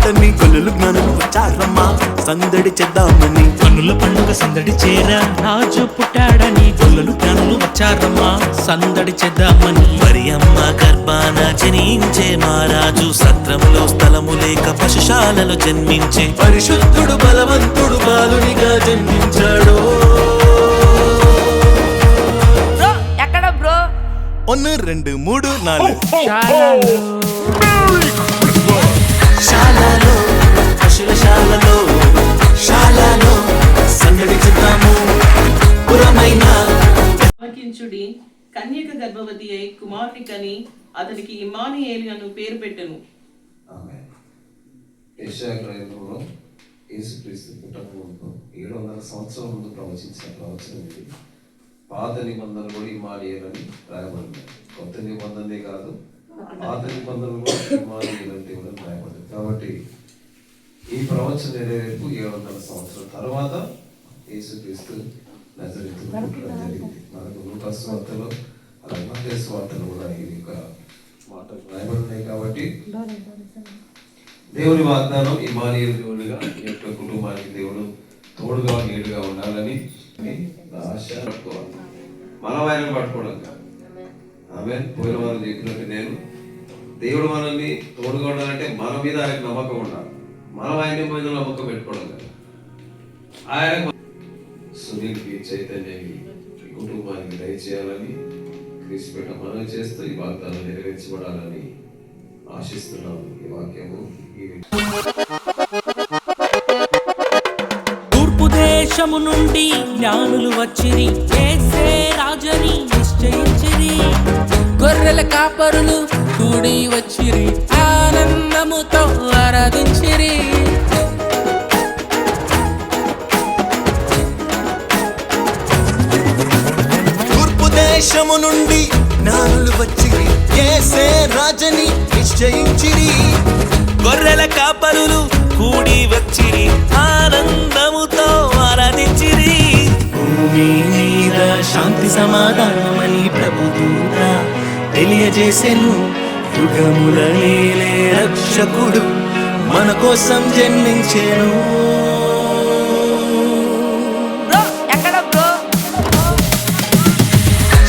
అందరినీ కొలులు జ్ఞానులు వచ్చారమ్మా సందడి చేద్దామని. కన్నుల పండుగ సందడి చేరా రాజు పుట్టాడని కొలులు జ్ఞానులు వచ్చారమ్మా సందడి చేద్దామని. మరి అమ్మ గర్భాన జనించే మహారాజు సత్రంలో స్థలము లేక పశుశాలలో జన్మించే పరిశుద్ధుడు బలవంతుడు బాలునిగా జన్మించాడు. 1 2 3 4 శాలలో పశుల శాలలో శాలలో సందడి చేద్దాము పురమైన. ఆలకించుడి, కన్యక గర్భవతి అయి కుమారుని కని అతనికి ఇమ్మానుయేలు అను పేరు పెట్టెను. యెషయా గ్రంథంలో యేసుక్రీస్తు పుట్టకముందు 700 సంవత్సరాల ముందు ప్రవచించిన ప్రవచనం ఇది. పాత నిబంధనలు కూడా ఇమ్మానుయేలు అని రాయబడింది. కొత్త నిబంధనే కాదు, పాత నిబంధనలు కూడా ఇమ్మానుయేలు అని దేవుడు రాయబడింది. కాబట్టి ఈ ప్రవచన నెరవేర్పు 700 సంవత్సరాల తర్వాత యేసుక్రీస్తు నజరేతు పుట్టడం జరిగింది. మనకు లూకా సువార్తలో అలాగే మత్తయి సువార్తలో కూడా ఈ యొక్క మాటలు రాయబడినాయి. కాబట్టి దేవుని వాగ్దానం ఇమ్మానుయేలు దేవుడిగా ఈ యొక్క కుటుంబానికి దేవుడు తోడుగా నీడుగా ఉండాలని ఆశ పట్టుకోవాలి. మనం ఆయనను పట్టుకోవడం కాదు. ఆమె పోయిన వారు చెప్పినట్టు నేను దేవుడు మనల్ని తోడుగా ఉండాలంటే మన మీద ఆయనకు నమ్మకం ఉండాలి. మనం ఆయన మీద నమ్మకం పెట్టుకోవడం కాదు. ఆయన సునీల్కి చైతన్యాన్ని ఈ కుటుంబానికి దయచేయాలని క్రీస్తుపేట మనం చేస్తూ ఈ వాగ్దానం నెరవేర్చబడాలని ఆశిస్తున్నాము. ఈ వాక్యము తూర్పు దేశము నుండి జ్ఞానులు వచ్చిరి యేసే రాజని నిశ్చయించిరి. గొర్రెల కాపరులు కూడి వచ్చిరి ఆనందముతో ఆరాధించిరి. తూర్పు దేశము నుండి జ్ఞానులు వచ్చిరి యేసే రాజని నిశ్చయించిరి. గొర్రెల కాపరులు కూడి వచ్చిరి ఆనందముతో ఆరాధించిరి. భూమి మీద శాంతి సమాధానమని ప్రభుదూత తెలియజేసెను. యుగముల నేలే రక్షకుడు మన కోసం జన్మించెను.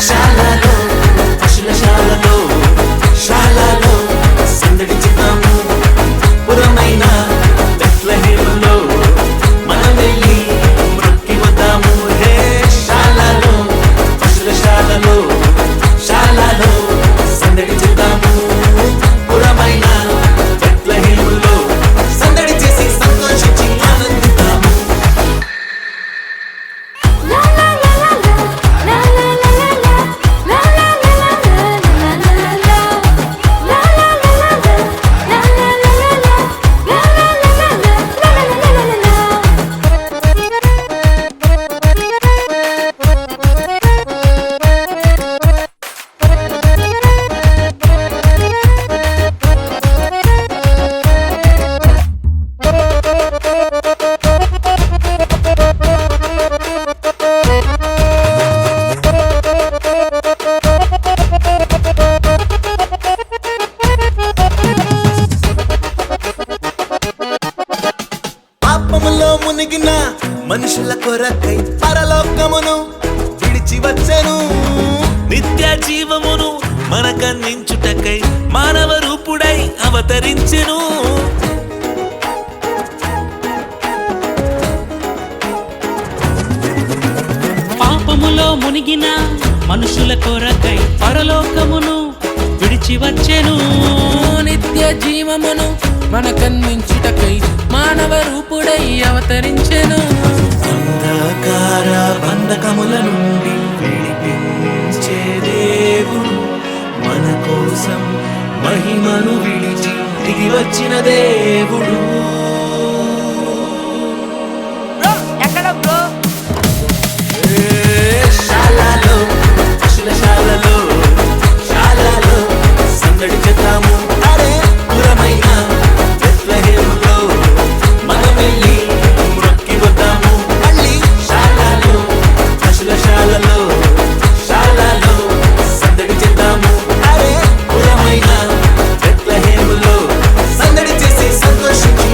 శాలలో పశుల శాలలో శాలలో సందడి చేద్దాము పురమైన బెత్లెహేములో మనం వెళ్ళి మ్రొక్కి వద్దాము. హే శాలలో పశుల శాలలో శాలలో సందడి చేద్దాము పురమైన బెత్లెహేములో సందడి చేసి సంతోషించి ఆనందిద్దాము. మునిగిన మనుషుల కొరకై పరలోకమును విడిచి వచ్చెను. నిత్య జీవమును మనకందించుటకై మానవ రూపుడై అవతరించెను. పాపములో మునిగిన మనుషుల కొరకై పరలోకమును విడిచి వచ్చెను. నిత్య జీవమును మనకందించుటకై మానవ రూపుడై అవతరించెను. అంధకార బంధకముల నుండి విడిపించే దేవుడు మన కోసం మహిమను విడిచి దిగి వచ్చిన దేవుడు. శాలలో పశుల శాలలో శాలలో సందడి చేద్దాము అరే పురమైన బెత్లెహేములో మనం వెళ్ళి మ్రొక్కి వద్దాము. మళ్ళీ శాలలో పశుల శాలలో శాలలో సందడి చేద్దాము అరే పురమైన బెత్లెహేములో సందడి చేసి సంతోషించి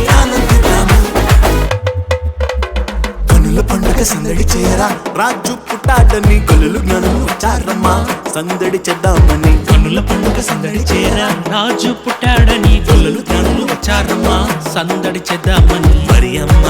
రాజు పుట్టాడని గొల్లలు జ్ఞానులు వచ్చారమ్మా సందడి చేద్దామని కన్నుల పండుగ సందడి చేరా రాజు పుట్టాడని గొల్లలు జ్ఞానులు వచ్చారమ్మా సందడి చేద్దామని మరి అమ్మ